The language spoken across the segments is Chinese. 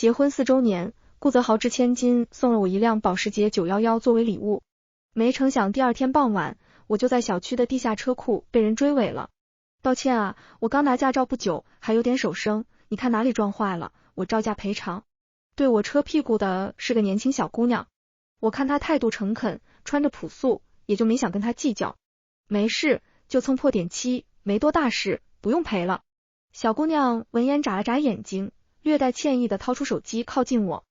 结婚4周年，顾泽豪掷千金送了我一辆保时捷911作为礼物。没成想第2天傍晚，我就在小区的地下车库被人追尾了。抱歉啊，我刚拿驾照不久，还有点手生，你看哪里撞坏了，我照价赔偿。对我车屁股的是个年轻小姑娘，我看她态度诚恳，穿着朴素，也就没想跟她计较。没事，就蹭破点漆，没多大事，不用赔了。小姑娘闻言眨了眨眼睛，略带歉意的掏出手机靠近我。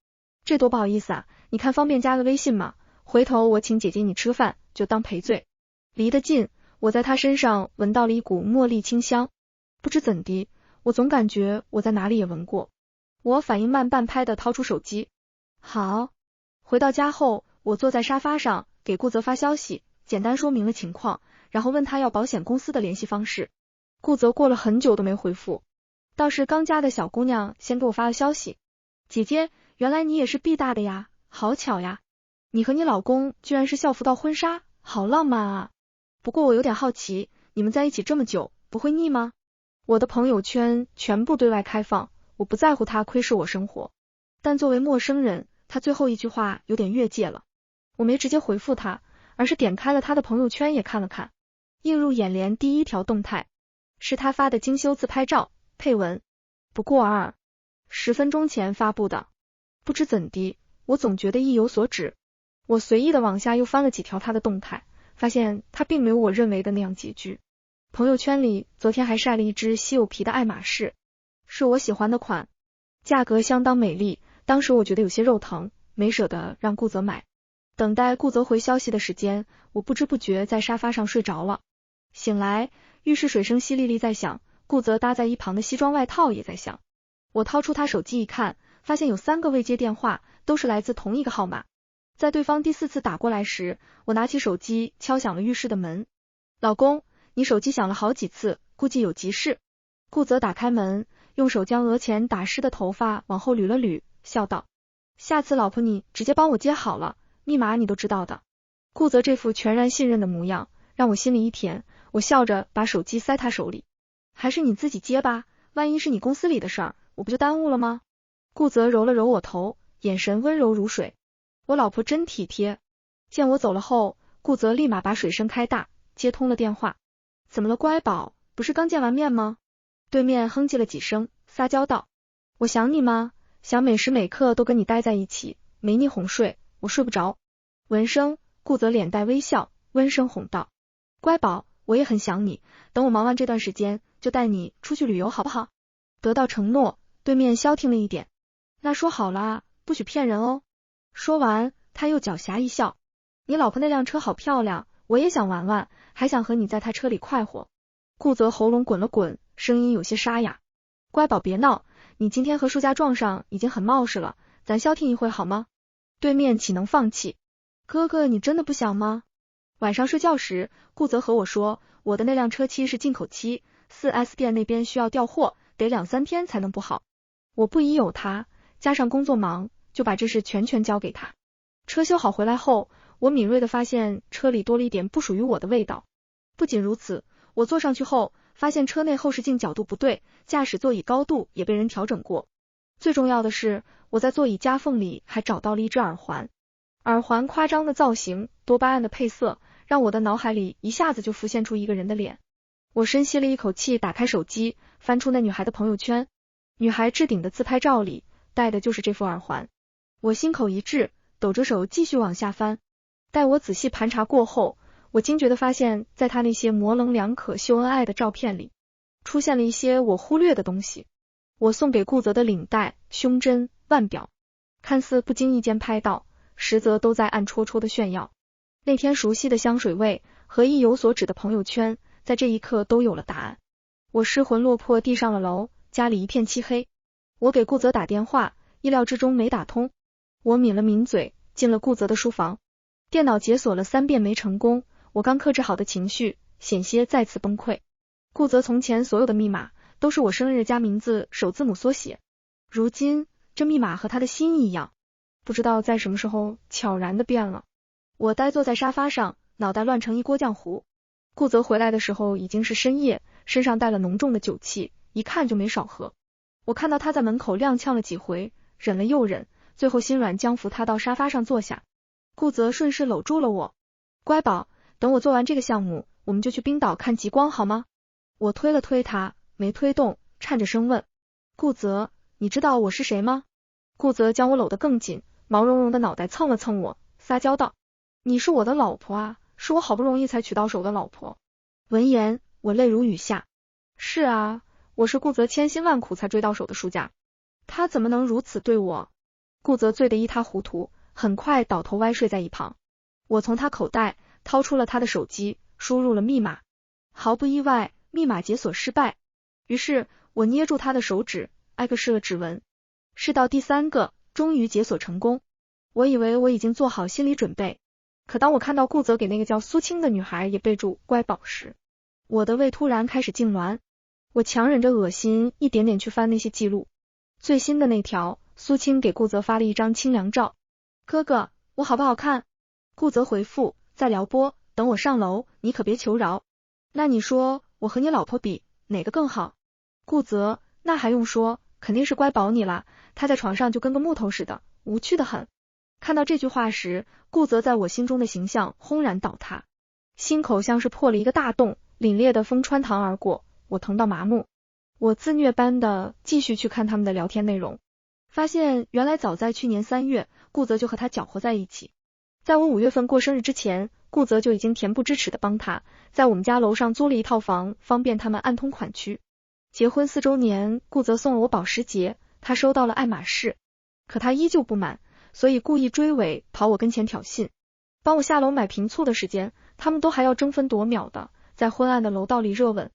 这多不好意思啊，你看方便加个微信吗？回头我请姐姐你吃饭，就当赔罪。离得近，我在她身上闻到了一股茉莉清香，不知怎的，我总感觉我在哪里也闻过。我反应慢半拍的掏出手机。好。回到家后，我坐在沙发上给顾泽发消息，简单说明了情况，然后问他要保险公司的联系方式。顾泽过了很久都没回复，倒是刚加的小姑娘先给我发了消息。姐姐，原来你也是毕大的呀，好巧呀，你和你老公居然是校服到婚纱，好浪漫啊。不过我有点好奇，你们在一起这么久，不会腻吗？我的朋友圈全部对外开放，我不在乎他窥视我生活，但作为陌生人，他最后一句话有点越界了。我没直接回复他，而是点开了他的朋友圈也看了看。映入眼帘第一条动态是他发的精修自拍照，配文不过10分钟前发布的。不知怎的，我总觉得意有所指。我随意的往下又翻了几条他的动态，发现他并没有我认为的那样拮据。朋友圈里昨天还晒了一只稀有皮的爱马仕，是我喜欢的款，价格相当美丽，当时我觉得有些肉疼，没舍得让顾泽买。等待顾泽回消息的时间，我不知不觉在沙发上睡着了。醒来，浴室水声淅沥沥在响，顾泽搭在一旁的西装外套也在响。我掏出他手机一看，发现有3个未接电话，都是来自同一个号码。在对方第4次打过来时，我拿起手机敲响了浴室的门。老公，你手机响了好几次，估计有急事。顾泽打开门，用手将额前打湿的头发往后捋了捋，笑道，下次老婆你直接帮我接好了，密码你都知道的。顾泽这副全然信任的模样，让我心里一甜，我笑着把手机塞他手里。还是你自己接吧，万一是你公司里的事儿，我不就耽误了吗？顾泽揉了揉我头，眼神温柔如水。我老婆真体贴。见我走了后，顾泽立马把水声开大，接通了电话。怎么了乖宝，不是刚见完面吗？对面哼唧了几声，撒娇道，我想你吗？想每时每刻都跟你待在一起，没你哄睡，我睡不着。闻声，顾泽脸带微笑，温声哄道，乖宝，我也很想你，等我忙完这段时间，就带你出去旅游好不好？得到承诺，对面消停了一点。那说好了，不许骗人哦。说完，他又狡黠一笑，你老婆那辆车好漂亮，我也想玩玩，还想和你在她车里快活。顾泽喉咙滚了滚，声音有些沙哑，乖宝别闹，你今天和树家撞上已经很冒失了，咱消停一会好吗？对面岂能放弃？哥哥你真的不想吗？晚上睡觉时，顾泽和我说，我的那辆车漆是进口漆，4S 店那边需要调货，得2-3天才能补好。我不疑有他，加上工作忙，就把这事全交给他。车修好回来后，我敏锐地发现车里多了一点不属于我的味道。不仅如此，我坐上去后，发现车内后视镜角度不对，驾驶座椅高度也被人调整过。最重要的是，我在座椅夹缝里还找到了一只耳环。耳环夸张的造型，多巴胺的配色，让我的脑海里一下子就浮现出一个人的脸。我深吸了一口气，打开手机，翻出那女孩的朋友圈。女孩置顶的自拍照里戴的就是这副耳环。我心口一滞，抖着手继续往下翻。待我仔细盘查过后，我惊觉地发现，在她那些模棱两可秀恩爱的照片里，出现了一些我忽略的东西。我送给顾泽的领带、胸针、腕表，看似不经意间拍到，实则都在暗戳戳的炫耀。那天熟悉的香水味和意有所指的朋友圈，在这一刻都有了答案。我失魂落魄地上了楼，家里一片漆黑。我给顾泽打电话，意料之中没打通。我抿了抿嘴，进了顾泽的书房。电脑解锁了3遍没成功，我刚克制好的情绪险些再次崩溃。顾泽从前所有的密码都是我生日加名字首字母缩写，如今这密码和他的心一样，不知道在什么时候悄然的变了。我呆坐在沙发上，脑袋乱成一锅浆糊。顾泽回来的时候已经是深夜，身上带了浓重的酒气，一看就没少喝。我看到他在门口踉跄了几回，忍了又忍，最后心软将扶他到沙发上坐下。顾泽顺势搂住了我，乖宝，等我做完这个项目，我们就去冰岛看极光好吗？我推了推他，没推动，颤着声问，顾泽，你知道我是谁吗？顾泽将我搂得更紧，毛茸茸的脑袋蹭了蹭我，撒娇道，你是我的老婆啊，是我好不容易才娶到手的老婆。闻言，我泪如雨下。是啊，我是顾泽千辛万苦才追到手的书家，他怎么能如此对我？顾泽醉得一塌糊涂，很快倒头歪睡在一旁。我从他口袋掏出了他的手机，输入了密码，毫不意外，密码解锁失败。于是我捏住他的手指，挨个试了指纹，试到第3个，终于解锁成功。我以为我已经做好心理准备，可当我看到顾泽给那个叫苏青的女孩也备注乖宝时，我的胃突然开始痉挛。我强忍着恶心，一点点去翻那些记录。最新的那条，苏青给顾泽发了一张清凉照，哥哥，我好不好看？顾泽回复，在撩拨，等我上楼，你可别求饶。那你说，我和你老婆比，哪个更好？顾泽，那还用说，肯定是乖宝你啦，他在床上就跟个木头似的，无趣的很。看到这句话时，顾泽在我心中的形象轰然倒塌，心口像是破了一个大洞，凛冽的风穿膛而过，我疼到麻木。我自虐般的继续去看他们的聊天内容，发现原来早在去年3月，顾泽就和他搅和在一起。在我5月份过生日之前，顾泽就已经恬不知耻的帮他在我们家楼上租了一套房，方便他们暗通款曲。结婚4周年，顾泽送了我保时捷，他收到了爱马仕，可他依旧不满，所以故意追尾，跑我跟前挑衅。帮我下楼买瓶醋的时间，他们都还要争分夺秒的在昏暗的楼道里热吻。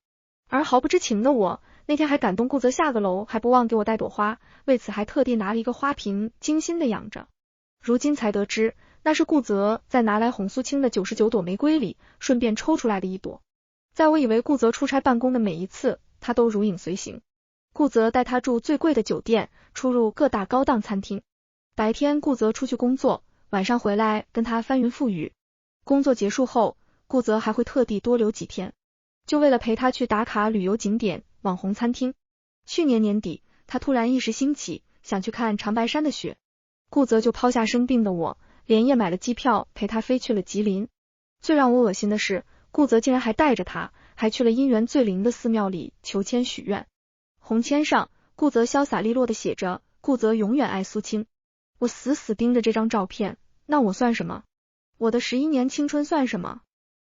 而毫不知情的我，那天还感动顾泽下个楼还不忘给我带朵花，为此还特地拿了一个花瓶精心的养着。如今才得知，那是顾泽在拿来哄苏青的99朵玫瑰里顺便抽出来的一朵。在我以为顾泽出差办公的每一次，他都如影随形。顾泽带他住最贵的酒店，出入各大高档餐厅。白天顾泽出去工作，晚上回来跟他翻云覆雨。工作结束后，顾泽还会特地多留几天，就为了陪他去打卡旅游景点、网红餐厅。去年年底，他突然一时兴起，想去看长白山的雪，顾泽就抛下生病的我，连夜买了机票陪他飞去了吉林。最让我恶心的是，顾泽竟然还带着他，还去了姻缘最灵的寺庙里求签许愿。红签上，顾泽潇洒利落的写着，顾泽永远爱苏青。我死死盯着这张照片，那我算什么？我的11年青春算什么？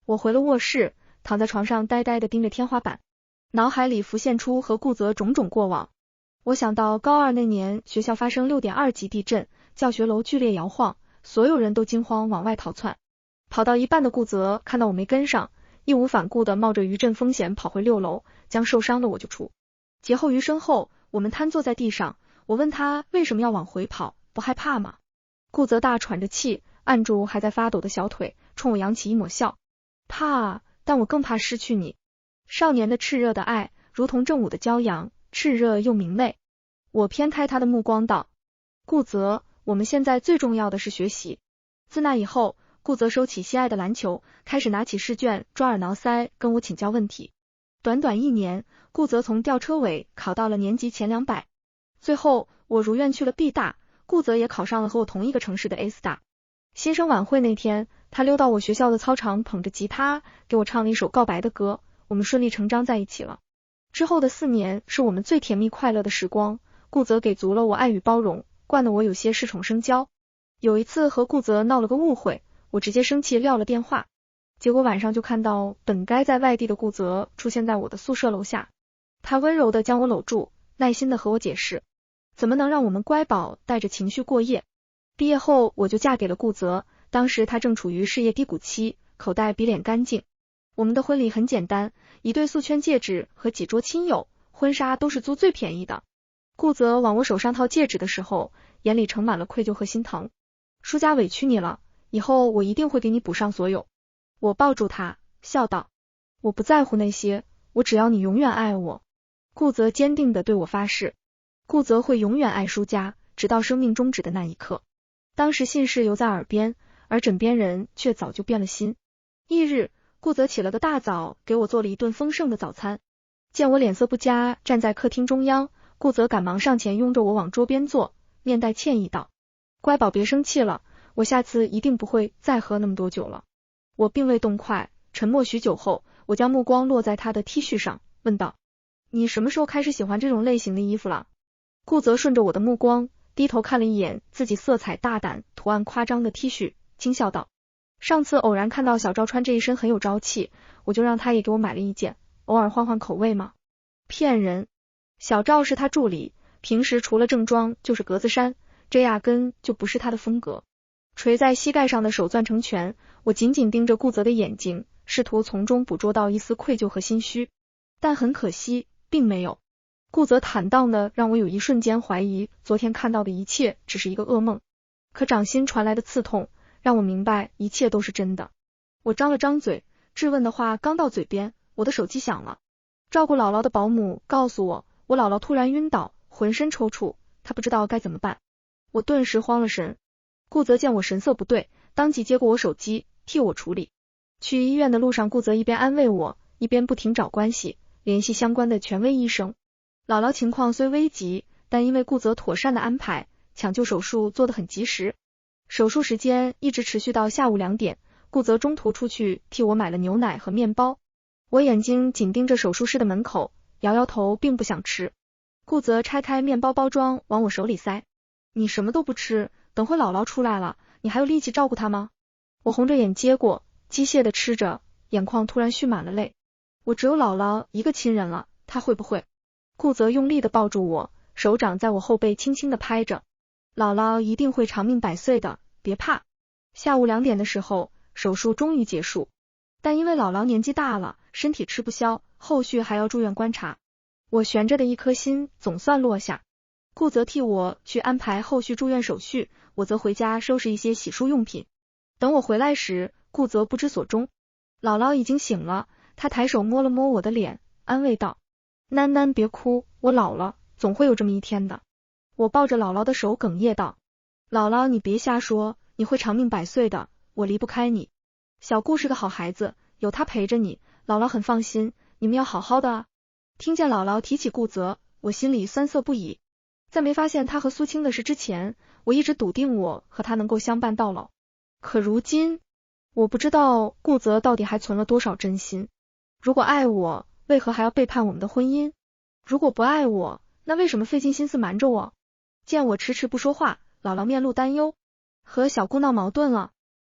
我回了卧室，躺在床上呆呆的盯着天花板，脑海里浮现出和顾泽种种过往。我想到高2那年，学校发生6.2级地震，教学楼剧烈摇晃，所有人都惊慌往外逃窜。跑到一半的顾泽看到我没跟上，义无反顾的冒着余震风险跑回6楼，将受伤的我救出。劫后余生后，我们瘫坐在地上，我问他为什么要往回跑，不害怕吗？顾泽大喘着气，按住还在发抖的小腿，冲我扬起一抹笑。怕，但我更怕失去你。少年的炽热的爱，如同正午的骄阳，炽热又明媚。我偏开他的目光道，顾泽，我们现在最重要的是学习。自那以后，顾泽收起心爱的篮球，开始拿起试卷抓耳挠腮跟我请教问题。短短1年，顾泽从吊车尾考到了年级前200。最后我如愿去了 B 大，顾泽也考上了和我同一个城市的 A 大。新生晚会那天，他溜到我学校的操场，捧着吉他给我唱了一首告白的歌，我们顺理成章在一起了。之后的4年是我们最甜蜜快乐的时光，顾泽给足了我爱与包容，惯得我有些恃宠生骄。有一次和顾泽闹了个误会，我直接生气撂了电话，结果晚上就看到本该在外地的顾泽出现在我的宿舍楼下。他温柔的将我搂住，耐心的和我解释，怎么能让我们乖宝带着情绪过夜。毕业后我就嫁给了顾泽，当时他正处于事业低谷期，口袋比脸干净。我们的婚礼很简单，一对素圈戒指和几桌亲友，婚纱都是租最便宜的。顾泽往我手上套戒指的时候，眼里盛满了愧疚和心疼。舒家委屈你了，以后我一定会给你补上所有。我抱住他，笑道，我不在乎那些，我只要你永远爱我。顾泽坚定地对我发誓，顾泽会永远爱舒家，直到生命终止的那一刻。当时信誓犹在耳边，而枕边人却早就变了心。翌日，顾泽起了个大早，给我做了一顿丰盛的早餐。见我脸色不佳，站在客厅中央，顾泽赶忙上前拥着我往桌边坐，面带歉意道：乖宝别生气了，我下次一定不会再喝那么多酒了。我并未动筷，沉默许久后，我将目光落在他的 T 恤上，问道：你什么时候开始喜欢这种类型的衣服了？顾泽顺着我的目光，低头看了一眼自己色彩大胆、图案夸张的 T 恤，轻笑道：上次偶然看到小赵穿这一身很有朝气，我就让他也给我买了一件，偶尔换换口味嘛。骗人！小赵是他助理，平时除了正装就是格子衫，这压根就不是他的风格。垂在膝盖上的手攥成拳，我紧紧盯着顾泽的眼睛，试图从中捕捉到一丝愧疚和心虚，但很可惜，并没有。顾泽坦荡的让我有一瞬间怀疑昨天看到的一切只是一个噩梦，可掌心传来的刺痛让我明白一切都是真的。我张了张嘴，质问的话刚到嘴边，我的手机响了。照顾姥姥的保姆告诉我，我姥姥突然晕倒，浑身抽搐，她不知道该怎么办。我顿时慌了神。顾泽见我神色不对，当即接过我手机，替我处理。去医院的路上，顾泽一边安慰我，一边不停找关系，联系相关的权威医生。姥姥情况虽危急，但因为顾泽妥善的安排，抢救手术做得很及时。手术时间一直持续到下午2点，顾泽中途出去替我买了牛奶和面包。我眼睛紧盯着手术室的门口，摇摇头并不想吃。顾泽拆开面包包装往我手里塞，你什么都不吃，等会姥姥出来了，你还有力气照顾她吗？我红着眼接过，机械的吃着，眼眶突然蓄满了泪。我只有姥姥一个亲人了，她会不会？顾泽用力的抱住我，手掌在我后背轻轻的拍着。姥姥一定会长命百岁的，别怕。下午2点的时候，手术终于结束，但因为姥姥年纪大了，身体吃不消，后续还要住院观察。我悬着的一颗心总算落下。顾泽替我去安排后续住院手续，我则回家收拾一些洗漱用品。等我回来时，顾泽不知所终。姥姥已经醒了，他抬手摸了摸我的脸，安慰道：囡囡别哭，我老了，总会有这么一天的。我抱着姥姥的手哽咽道：姥姥你别瞎说，你会长命百岁的，我离不开你。小顾是个好孩子，有他陪着你，姥姥很放心，你们要好好的啊。听见姥姥提起顾泽，我心里酸涩不已。在没发现他和苏青的事之前，我一直笃定我和他能够相伴到老。可如今，我不知道顾泽到底还存了多少真心。如果爱我，为何还要背叛我们的婚姻？如果不爱我，那为什么费尽心思瞒着我？见我迟迟不说话，姥姥面露担忧，和小姑闹矛盾了。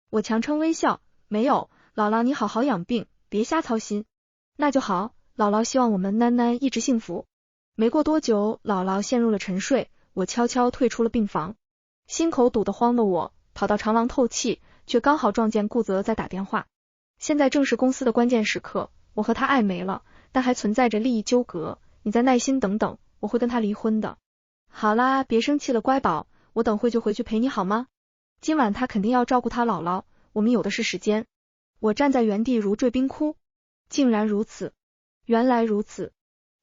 我强撑微笑，没有，姥姥你好好养病，别瞎操心。那就好，姥姥希望我们囡囡一直幸福。没过多久，姥姥陷入了沉睡，我悄悄退出了病房。心口堵得慌的我，跑到长廊透气，却刚好撞见顾泽在打电话。现在正是公司的关键时刻，我和他暧昧了，但还存在着利益纠葛，你再耐心等等，我会跟他离婚的。好啦，别生气了乖宝，我等会就回去陪你好吗？今晚他肯定要照顾他姥姥，我们有的是时间。我站在原地如坠冰窟，竟然如此，原来如此。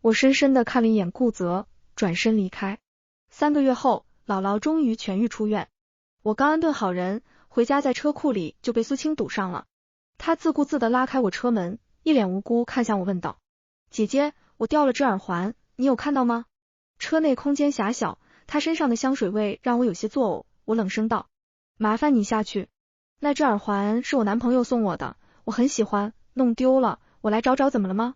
我深深地看了一眼顾泽，转身离开。3个月后，姥姥终于痊愈出院。我刚安顿好人，回家在车库里就被苏青堵上了。她自顾自地拉开我车门，一脸无辜看向我问道：姐姐，我掉了只耳环，你有看到吗？车内空间狭小，她身上的香水味让我有些作呕，我冷声道：麻烦你下去。那只耳环是我男朋友送我的，我很喜欢，弄丢了，我来找找怎么了吗？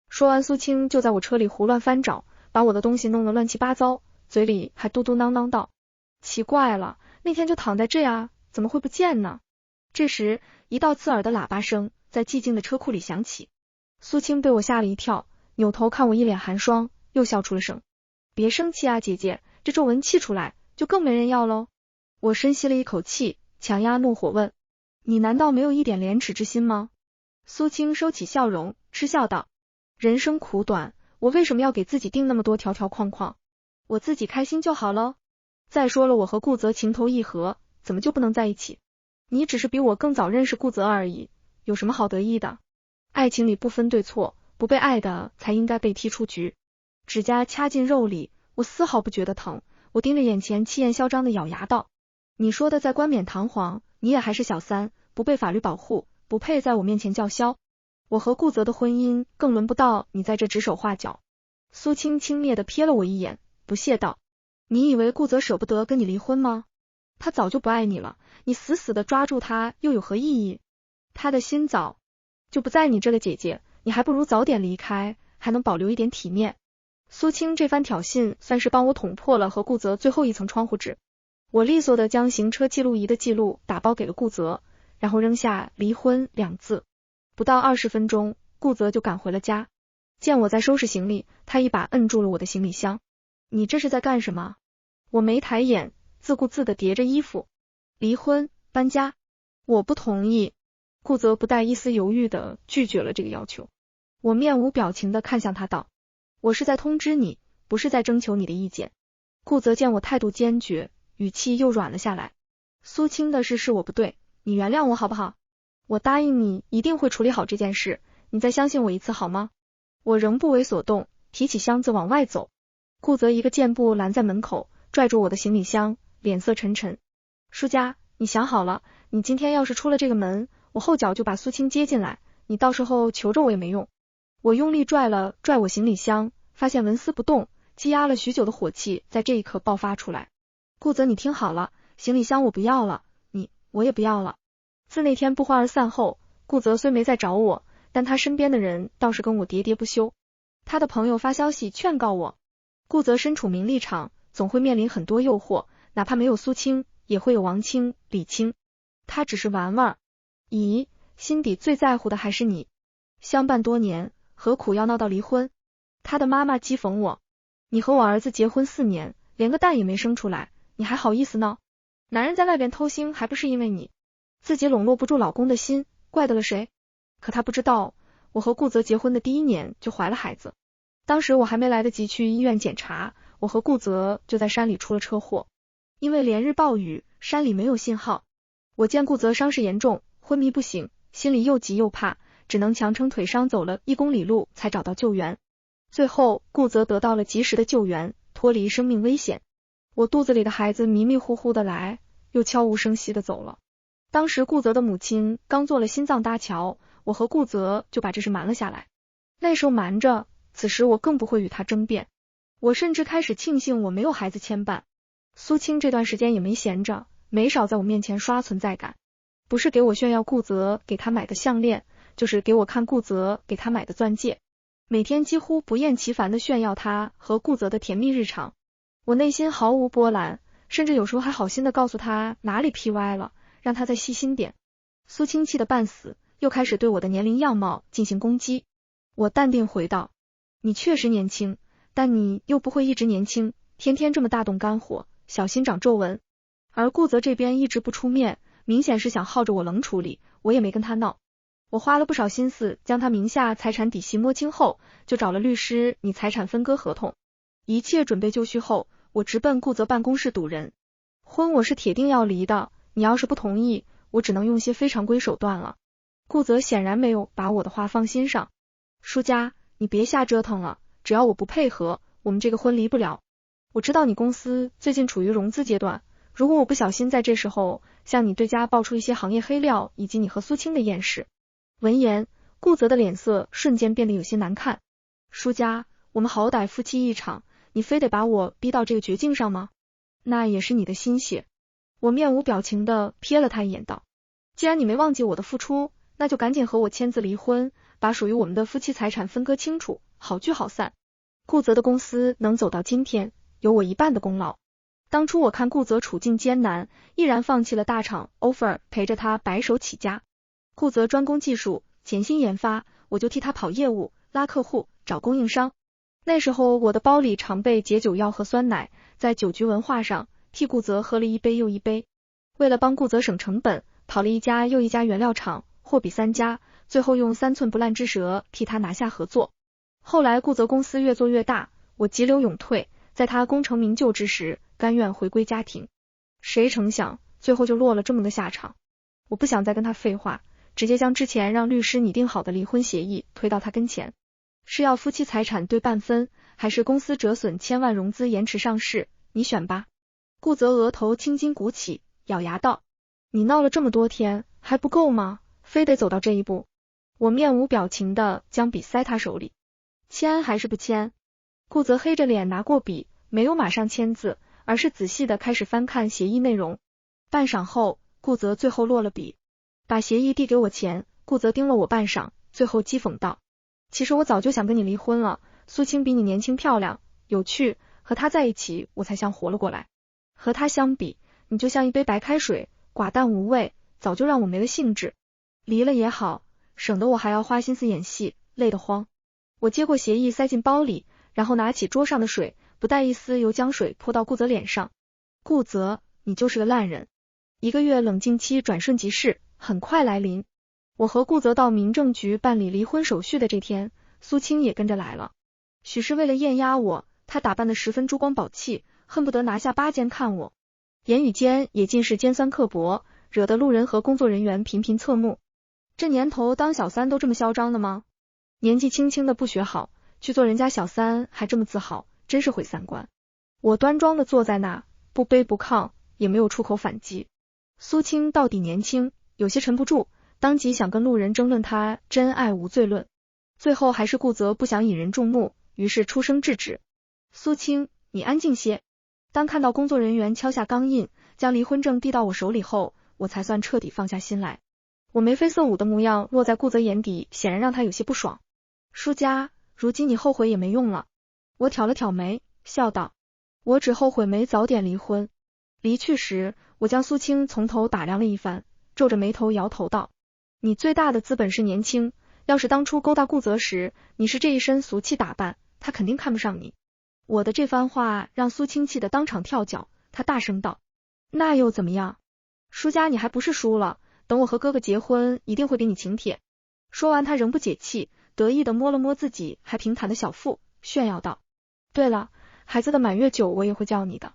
说完，苏青就在我车里胡乱翻找，把我的东西弄得乱七八糟，嘴里还嘟嘟囔囔道：奇怪了，那天就躺在这啊，怎么会不见呢？这时，一道刺耳的喇叭声在寂静的车库里响起。苏青被我吓了一跳，扭头看我一脸寒霜，又笑出了声：别生气啊姐姐，这皱纹气出来就更没人要喽。我深吸了一口气，强压怒火问：你难道没有一点廉耻之心吗？苏青收起笑容，嗤笑道：人生苦短，我为什么要给自己定那么多条条框框？我自己开心就好了。再说了，我和顾泽情投意合，怎么就不能在一起？你只是比我更早认识顾泽而已，有什么好得意的？爱情里不分对错，不被爱的才应该被踢出局。指甲掐进肉里，我丝毫不觉得疼。我盯着眼前，气焰嚣张的咬牙道：你说的再冠冕堂皇，你也还是小三，不被法律保护，不配在我面前叫嚣。我和顾泽的婚姻更轮不到你在这指手画脚。苏青轻蔑地瞥了我一眼，不屑道：你以为顾泽舍不得跟你离婚吗？他早就不爱你了，你死死的抓住他又有何意义？他的心早就不在你这了，姐姐，你还不如早点离开，还能保留一点体面。苏青这番挑衅算是帮我捅破了和顾泽最后一层窗户纸。我利索的将行车记录仪的记录打包给了顾泽，然后扔下离婚2字。不到20分钟，顾泽就赶回了家。见我在收拾行李，他一把摁住了我的行李箱。你这是在干什么？我没抬眼，自顾自的叠着衣服。离婚，搬家。我不同意。顾泽不带一丝犹豫的拒绝了这个要求。我面无表情的看向他道，我是在通知你，不是在征求你的意见。顾泽见我态度坚决，语气又软了下来。苏青的事是我不对，你原谅我好不好？我答应你一定会处理好这件事，你再相信我一次好吗？我仍不为所动，提起箱子往外走。顾泽一个箭步拦在门口，拽住我的行李箱，脸色沉沉。舒家，你想好了，你今天要是出了这个门，我后脚就把苏青接进来，你到时候求着我也没用。我用力拽了拽我行李箱，发现纹丝不动，积压了许久的火气在这一刻爆发出来。顾泽，你听好了，行李箱我不要了，我也不要了。自那天不欢而散后，顾泽虽没再找我，但他身边的人倒是跟我喋喋不休。他的朋友发消息劝告我，顾泽身处名利场，总会面临很多诱惑，哪怕没有苏青，也会有王青、李青。他只是玩玩，咦，心底最在乎的还是你。相伴多年，何苦要闹到离婚？他的妈妈讥讽我，你和我儿子结婚4年，连个蛋也没生出来，你还好意思闹？男人在外边偷腥还不是因为你，自己笼络不住老公的心，怪得了谁？可他不知道，我和顾泽结婚的第1年就怀了孩子。当时我还没来得及去医院检查，我和顾泽就在山里出了车祸。因为连日暴雨，山里没有信号。我见顾泽伤势严重，昏迷不醒，心里又急又怕，只能强撑腿伤走了1公里路才找到救援。最后顾泽得到了及时的救援，脱离生命危险。我肚子里的孩子迷迷糊糊的来，又悄无声息的走了。当时顾泽的母亲刚做了心脏搭桥，我和顾泽就把这事瞒了下来。那时候瞒着，此时我更不会与他争辩。我甚至开始庆幸我没有孩子牵绊。苏青这段时间也没闲着，没少在我面前刷存在感，不是给我炫耀顾泽给他买的项链，就是给我看顾泽给他买的钻戒，每天几乎不厌其烦的炫耀他和顾泽的甜蜜日常。我内心毫无波澜，甚至有时候还好心的告诉他哪里劈歪了，让他再细心点。苏青气得半死，又开始对我的年龄样貌进行攻击。我淡定回道，你确实年轻，但你又不会一直年轻，天天这么大动肝火，小心长皱纹。而顾泽这边一直不出面，明显是想耗着我冷处理，我也没跟他闹。我花了不少心思将他名下财产底细摸清后，就找了律师拟财产分割合同。一切准备就绪后，我直奔顾泽办公室堵人。婚我是铁定要离的，你要是不同意，我只能用些非常规手段了。顾泽显然没有把我的话放心上。舒家，你别瞎折腾了，只要我不配合，我们这个婚离不了。我知道你公司最近处于融资阶段，如果我不小心在这时候向你对家爆出一些行业黑料，以及你和苏青的艳事。闻言，顾泽的脸色瞬间变得有些难看。舒家，我们好歹夫妻一场，你非得把我逼到这个绝境上吗？那也是你的心血。我面无表情的瞥了他一眼道，既然你没忘记我的付出，那就赶紧和我签字离婚，把属于我们的夫妻财产分割清楚，好聚好散。顾泽的公司能走到今天，有我一半的功劳。当初我看顾泽处境艰难，毅然放弃了大厂 offer， 陪着他白手起家。顾泽专攻技术，潜心研发，我就替他跑业务，拉客户，找供应商。那时候我的包里常备解酒药和酸奶，在酒局文化上替顾泽喝了一杯又一杯。为了帮顾泽省成本，跑了一家又一家原料厂，货比3家，最后用3寸不烂之舌替他拿下合作。后来顾泽公司越做越大，我急流勇退，在他功成名就之时，甘愿回归家庭。谁成想最后就落了这么个下场。我不想再跟他废话，直接将之前让律师拟定好的离婚协议推到他跟前。是要夫妻财产对半分，还是公司折损千万融资延迟上市，你选吧。顾泽额头青筋鼓起，咬牙道，你闹了这么多天还不够吗？非得走到这一步？我面无表情的将笔塞他手里，签还是不签？顾泽黑着脸拿过笔，没有马上签字，而是仔细的开始翻看协议内容。半晌后，顾泽最后落了笔，把协议递给我前，顾泽盯了我半晌，最后讥讽道：其实我早就想跟你离婚了，苏青比你年轻漂亮，有趣，和她在一起我才像活了过来。和她相比，你就像一杯白开水，寡淡无味，早就让我没了兴致。离了也好，省得我还要花心思演戏，累得慌。我接过协议塞进包里，然后拿起桌上的水，不带一丝油将水泼到顾泽脸上。顾泽，你就是个烂人。1个月冷静期转瞬即逝，很快来临。我和顾泽到民政局办理离婚手续的这天，苏青也跟着来了。许是为了艳压我，她打扮得十分珠光宝气，恨不得拿下8肩看我，言语间也尽是尖酸刻薄，惹得路人和工作人员频频侧目。这年头当小三都这么嚣张的吗？年纪轻轻的不学好，去做人家小三还这么自豪，真是毁三观。我端庄的坐在那，不卑不亢，也没有出口反击。苏青到底年轻，有些沉不住，当即想跟路人争论他真爱无罪论，最后还是顾泽不想引人注目，于是出声制止。苏青，你安静些。当看到工作人员敲下钢印，将离婚证递到我手里后，我才算彻底放下心来。我眉飞色舞的模样落在顾泽眼底，显然让他有些不爽。舒家，如今你后悔也没用了。我挑了挑眉，笑道：我只后悔没早点离婚。离去时，我将苏青从头打量了一番，皱着眉头摇头道：你最大的资本是年轻，要是当初勾搭顾泽时，你是这一身俗气打扮，他肯定看不上你。我的这番话让苏青气得当场跳脚，他大声道：那又怎么样？舒家你还不是输了，等我和哥哥结婚，一定会给你请帖。说完他仍不解气，得意的摸了摸自己还平坦的小腹，炫耀道：对了，孩子的满月酒我也会叫你的。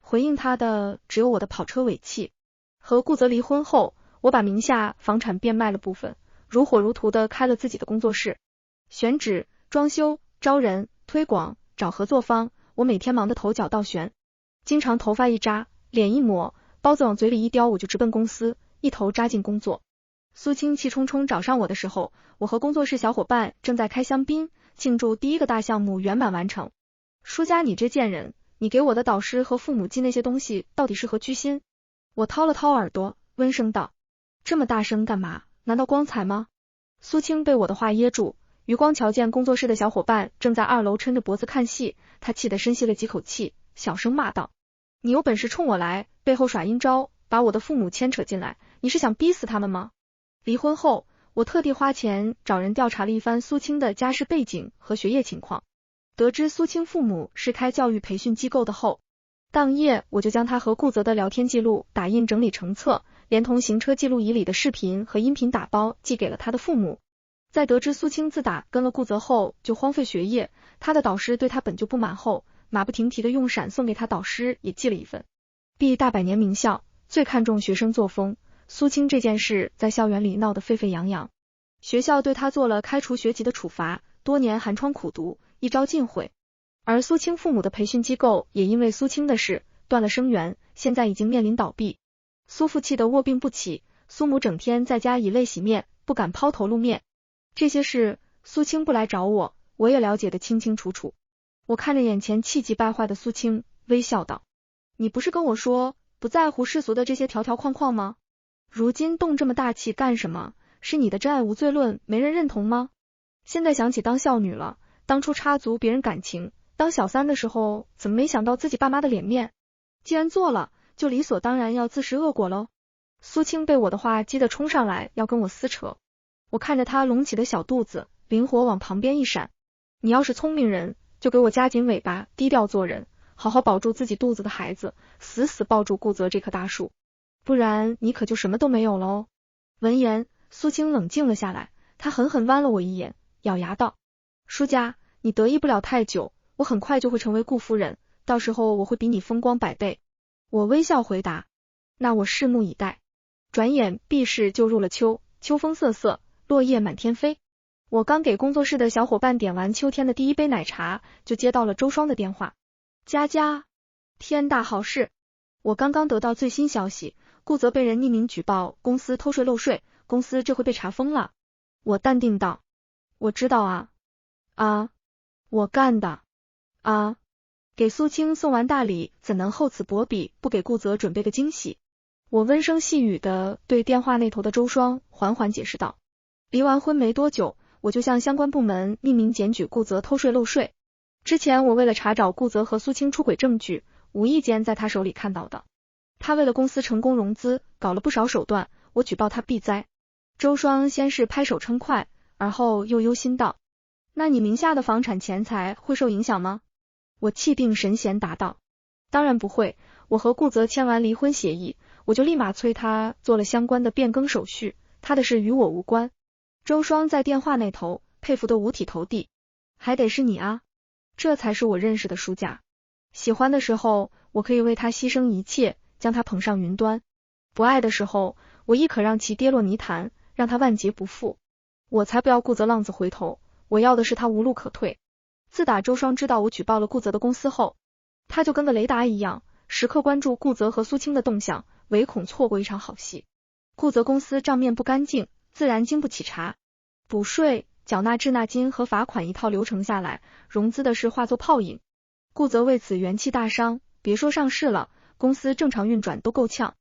回应他的只有我的跑车尾气。和顾泽离婚后，我把名下房产变卖了部分，如火如荼的开了自己的工作室，选址、装修、招人、推广、找合作方，我每天忙得头脚倒旋，经常头发一扎，脸一抹，包子往嘴里一叼，我就直奔公司，一头扎进工作。苏青气冲冲找上我的时候，我和工作室小伙伴正在开香槟，庆祝第1个大项目圆满完成。舒家你这贱人，你给我的导师和父母寄那些东西到底是何居心？我掏了掏耳朵，温声道：这么大声干嘛？难道光彩吗？苏青被我的话噎住，余光瞧见工作室的小伙伴正在2楼抻着脖子看戏，他气得深吸了几口气，小声骂道：你有本事冲我来，背后耍阴招，把我的父母牵扯进来，你是想逼死他们吗？离婚后，我特地花钱找人调查了一番苏青的家世背景和学业情况，得知苏青父母是开教育培训机构的后，当夜我就将他和顾泽的聊天记录打印整理成册，连同行车记录仪里的视频和音频打包寄给了他的父母。在得知苏青自打跟了顾泽后就荒废学业，他的导师对他本就不满后，马不停蹄的用闪送给他导师也寄了一份。毕大百年名校，最看重学生作风，苏青这件事在校园里闹得沸沸扬扬，学校对他做了开除学籍的处罚，多年寒窗苦读，一朝尽毁。而苏青父母的培训机构也因为苏青的事断了生源，现在已经面临倒闭。苏父气得卧病不起，苏母整天在家以泪洗面，不敢抛头露面。这些事苏青不来找我，我也了解得清清楚楚。我看着眼前气急败坏的苏青，微笑道：你不是跟我说不在乎世俗的这些条条框框吗？如今动这么大气干什么？是你的真爱无罪论没人认同吗？现在想起当孝女了，当初插足别人感情，当小三的时候怎么没想到自己爸妈的脸面？既然做了，就理所当然要自食恶果喽。苏青被我的话激得冲上来要跟我撕扯，我看着他隆起的小肚子，灵活往旁边一闪。你要是聪明人，就给我夹紧尾巴，低调做人，好好保住自己肚子的孩子，死死抱住顾泽这棵大树，不然你可就什么都没有了哦。闻言，苏青冷静了下来，她狠狠剜了我一眼，咬牙道：舒家，你得意不了太久，我很快就会成为顾夫人，到时候我会比你风光100倍。我微笑回答：那我拭目以待。转眼毕氏就入了秋，秋风瑟瑟，落叶满天飞。我刚给工作室的小伙伴点完秋天的第1杯奶茶，就接到了周双的电话。佳佳，天大好事！我刚刚得到最新消息，顾泽被人匿名举报公司偷税漏税，公司这回被查封了。我淡定道：我知道啊。啊，我干的。啊，给苏青送完大礼，怎能厚此薄彼，不给顾泽准备个惊喜？我温声细语的对电话那头的周双缓缓解释道。离完婚没多久，我就向相关部门匿名检举顾泽偷税漏税。之前我为了查找顾泽和苏青出轨证据，无意间在他手里看到的。他为了公司成功融资，搞了不少手段，我举报他必栽。周双先是拍手称快，而后又忧心道：那你名下的房产钱财会受影响吗？我气定神闲答道：当然不会，我和顾泽签完离婚协议，我就立马催他做了相关的变更手续，他的事与我无关。周双在电话那头佩服得五体投地，还得是你啊，这才是我认识的书家。喜欢的时候，我可以为他牺牲一切，将他捧上云端；不爱的时候，我亦可让其跌落泥潭，让他万劫不复。我才不要顾泽浪子回头，我要的是他无路可退。自打周双知道我举报了顾泽的公司后，他就跟个雷达一样，时刻关注顾泽和苏青的动向，唯恐错过一场好戏。顾泽公司账面不干净，自然经不起查。补税、缴纳滞纳金和罚款一套流程下来，融资的事化作泡影。顾泽为此元气大伤，别说上市了，公司正常运转都够呛。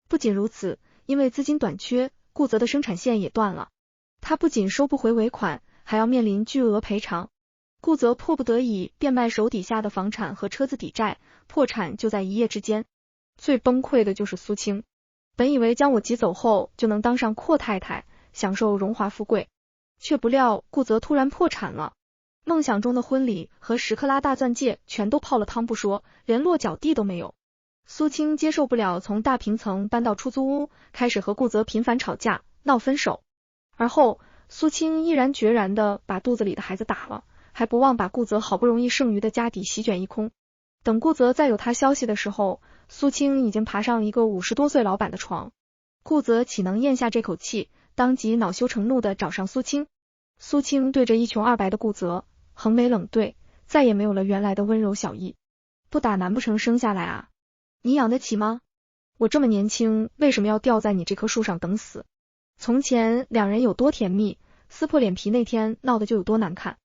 不仅如此，因为资金短缺，顾泽的生产线也断了。他不仅收不回尾款，还要面临巨额赔偿。顾泽迫不得已变卖手底下的房产和车子抵债，破产就在一夜之间。最崩溃的就是苏青，本以为将我挤走后就能当上阔太太，享受荣华富贵，却不料顾泽突然破产了。梦想中的婚礼和10克拉大钻戒全都泡了汤不说，连落脚地都没有。苏青接受不了从大平层搬到出租屋，开始和顾泽频繁吵架，闹分手。而后苏青毅然决然地把肚子里的孩子打了，还不忘把顾泽好不容易剩余的家底席卷一空。等顾泽再有他消息的时候，苏青已经爬上一个50多岁老板的床。顾泽岂能咽下这口气，当即恼羞成怒地找上苏青。苏青对着一穷二白的顾泽横眉冷对，再也没有了原来的温柔小意。不打难不成生下来啊？你养得起吗？我这么年轻，为什么要吊在你这棵树上等死？从前两人有多甜蜜，撕破脸皮那天闹得就有多难看。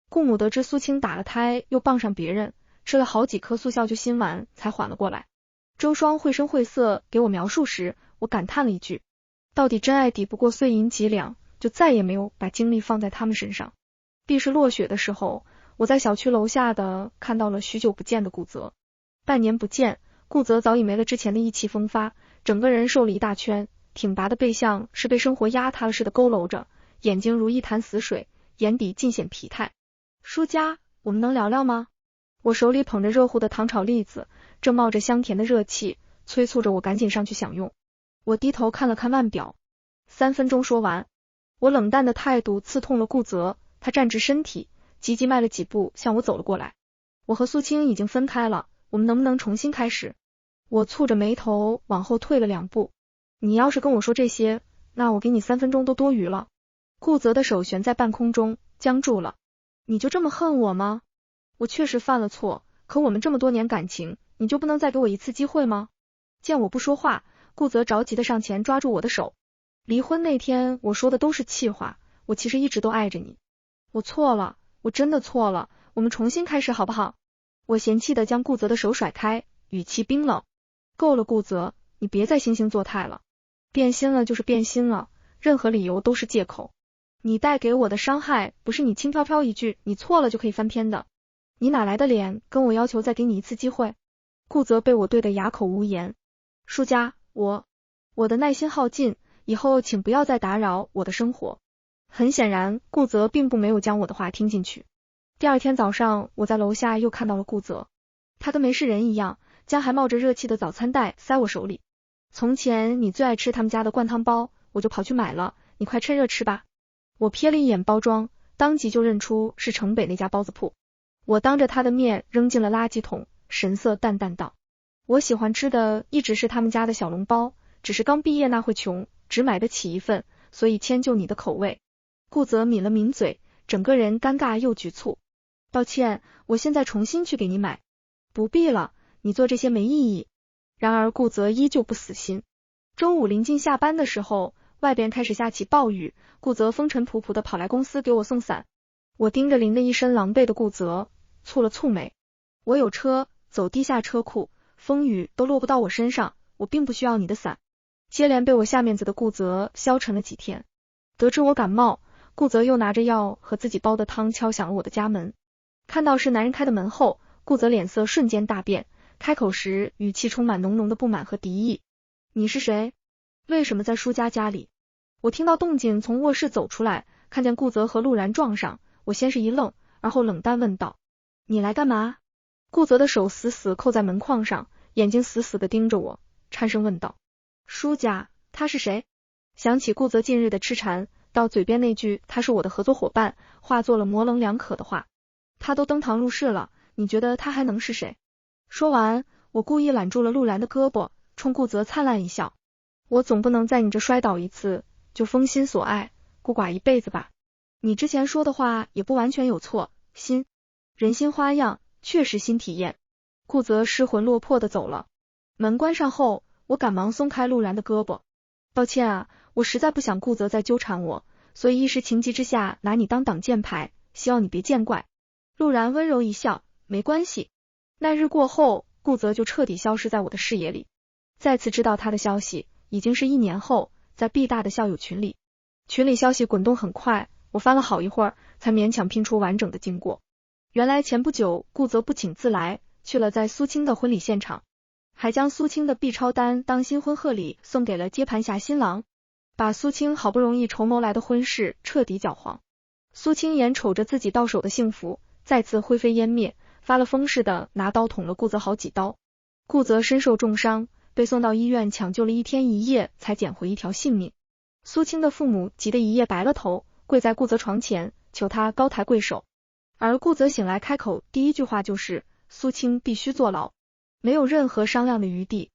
顾母得知苏青打了胎又傍上别人，吃了好几颗速效救心丸才缓了过来。周双绘声绘色给我描述时，我感叹了一句，到底真爱抵不过碎银几两，就再也没有把精力放在他们身上。必是落雪的时候，我在小区楼下的看到了许久不见的顾泽。半年不见，顾泽早已没了之前的意气风发，整个人瘦了一大圈，挺拔的背相是被生活压塌了似的佝偻着，眼睛如一潭死水，眼底尽显疲态。舒家，我们能聊聊吗？我手里捧着热乎的糖炒栗子，正冒着香甜的热气，催促着我赶紧上去享用。我低头看了看腕表，3分钟说完。我冷淡的态度刺痛了顾泽，他站直身体，急急迈了几步向我走了过来。我和苏青已经分开了，我们能不能重新开始？我蹙着眉头往后退了2步。你要是跟我说这些，那我给你3分钟都多余了。顾泽的手悬在半空中，僵住了。你就这么恨我吗？我确实犯了错，可我们这么多年感情，你就不能再给我一次机会吗？见我不说话，顾泽着急的上前抓住我的手。离婚那天我说的都是气话，我其实一直都爱着你。我错了，我真的错了，我们重新开始好不好？我嫌弃的将顾泽的手甩开，语气冰冷。够了顾泽，你别再惺惺作态了。变心了就是变心了，任何理由都是借口。你带给我的伤害，不是你轻飘飘一句你错了就可以翻篇的。你哪来的脸跟我要求再给你一次机会？顾泽被我对得哑口无言。舒家，我的耐心耗尽，以后请不要再打扰我的生活。很显然，顾泽并不没有将我的话听进去。第二天早上，我在楼下又看到了顾泽，他跟没事人一样，将还冒着热气的早餐袋塞我手里。从前你最爱吃他们家的灌汤包，我就跑去买了，你快趁热吃吧。我瞥了一眼包装，当即就认出是城北那家包子铺。我当着他的面扔进了垃圾桶，神色淡淡道：我喜欢吃的一直是他们家的小笼包，只是刚毕业那会穷，只买得起一份，所以迁就你的口味。顾泽抿了抿嘴，整个人尴尬又局促。抱歉，我现在重新去给你买。不必了，你做这些没意义。然而顾泽依旧不死心。中午临近下班的时候，外边开始下起暴雨，顾泽风尘仆仆的跑来公司给我送伞。我盯着淋得一身狼狈的顾泽，蹙了蹙眉。我有车，走地下车库，风雨都落不到我身上，我并不需要你的伞。接连被我下面子的顾泽消沉了几天。得知我感冒，顾泽又拿着药和自己煲的汤敲响了我的家门。看到是男人开的门后，顾泽脸色瞬间大变，开口时语气充满浓浓的不满和敌意。你是谁？为什么在舒家家里？我听到动静从卧室走出来，看见顾泽和陆然撞上，我先是一愣，而后冷淡问道：你来干嘛？顾泽的手死死扣在门框上，眼睛死死地盯着我，颤声问道：舒家，他是谁？想起顾泽近日的痴缠，到嘴边那句他是我的合作伙伴，化作了模棱两可的话。他都登堂入室了，你觉得他还能是谁？说完，我故意揽住了陆然的胳膊，冲顾泽灿烂一笑。我总不能在你这摔倒一次就封心所爱，孤寡一辈子吧。你之前说的话也不完全有错，人心花样，确实新体验。顾泽失魂落魄的走了。门关上后，我赶忙松开陆然的胳膊。抱歉啊，我实在不想顾泽再纠缠我，所以一时情急之下拿你当挡箭牌，希望你别见怪。陆然温柔一笑，没关系。那日过后，顾泽就彻底消失在我的视野里。再次知道他的消息，已经是1年后，在 B 大的校友群里。群里消息滚动很快，我翻了好一会儿，才勉强拼出完整的经过。原来前不久，顾泽不请自来，去了在苏青的婚礼现场，还将苏青的 B 超单当新婚贺礼送给了接盘侠新郎，把苏青好不容易筹谋来的婚事彻底搅黄。苏青眼瞅着自己到手的幸福再次灰飞烟灭，发了疯似的拿刀捅了顾泽好几刀。顾泽身受重伤，被送到医院抢救了1天1夜才捡回一条性命。苏青的父母急得一夜白了头，跪在顾泽床前求他高抬贵手。而顾泽醒来开口第一句话就是苏青必须坐牢，没有任何商量的余地。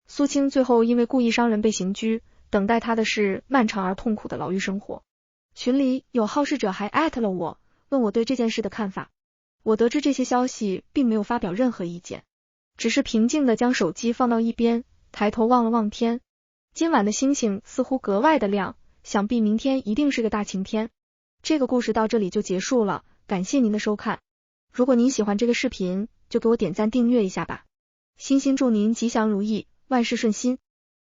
苏青最后因为故意伤人被刑拘，等待他的是漫长而痛苦的牢狱生活。群里有好事者还艾特了我，问我对这件事的看法。我得知这些消息并没有发表任何意见，只是平静地将手机放到一边，抬头望了望天。今晚的星星似乎格外的亮，想必明天一定是个大晴天。这个故事到这里就结束了，感谢您的收看。如果您喜欢这个视频，就给我点赞订阅一下吧。星星祝您吉祥如意，万事顺心。